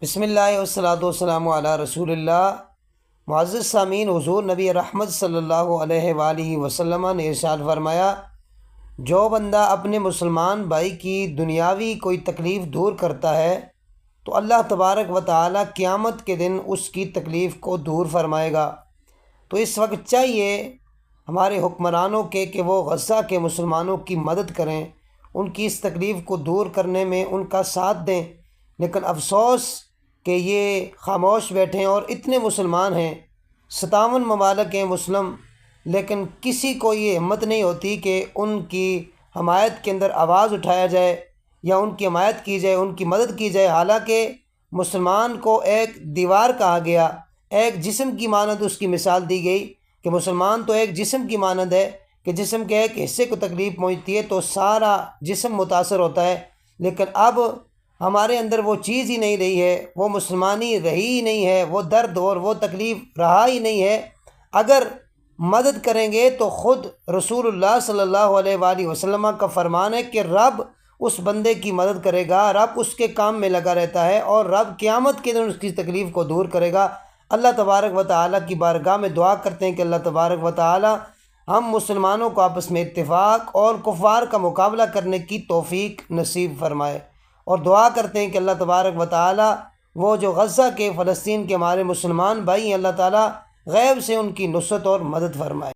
بسم اللہ والصلاۃ والسلام علی رسول اللہ۔ معزز سامعین، حضور نبی رحمت صلی اللہ علیہ وآلہ وسلم نے ارشاد فرمایا، جو بندہ اپنے مسلمان بھائی کی دنیاوی کوئی تکلیف دور کرتا ہے تو اللہ تبارک و تعالی قیامت کے دن اس کی تکلیف کو دور فرمائے گا۔ تو اس وقت چاہیے ہمارے حکمرانوں کے کہ وہ غزہ کے مسلمانوں کی مدد کریں، ان کی اس تکلیف کو دور کرنے میں ان کا ساتھ دیں۔ لیکن افسوس کہ یہ خاموش بیٹھے ہیں، اور اتنے مسلمان ہیں، 57 ممالک ہیں مسلم، لیکن کسی کو یہ ہمت نہیں ہوتی کہ ان کی حمایت کے اندر آواز اٹھایا جائے یا ان کی حمایت کی جائے، ان کی مدد کی جائے۔ حالانکہ مسلمان کو ایک دیوار کہا گیا، ایک جسم کی مانند اس کی مثال دی گئی کہ مسلمان تو ایک جسم کی مانند ہے کہ جسم کے ایک حصے کو تکلیف پہنچتی ہے تو سارا جسم متاثر ہوتا ہے۔ لیکن اب ہمارے اندر وہ چیز ہی نہیں رہی ہے، وہ مسلمانی رہی ہی نہیں ہے، وہ درد اور وہ تکلیف رہا ہی نہیں ہے۔ اگر مدد کریں گے تو خود رسول اللہ صلی اللہ علیہ وآلہ وسلم کا فرمان ہے کہ رب اس بندے کی مدد کرے گا، رب اس کے کام میں لگا رہتا ہے، اور رب قیامت کے دن اس کی تکلیف کو دور کرے گا۔ اللہ تبارک و تعالیٰ کی بارگاہ میں دعا کرتے ہیں کہ اللہ تبارک و تعالیٰ ہم مسلمانوں کو آپس میں اتفاق اور کفار کا مقابلہ کرنے کی توفیق نصیب فرمائے، اور دعا کرتے ہیں کہ اللہ تبارک و تعالیٰ وہ جو غزہ کے فلسطین کے ہمارے مسلمان بھائی ہیں، اللہ تعالیٰ غیب سے ان کی نصرت اور مدد فرمائے۔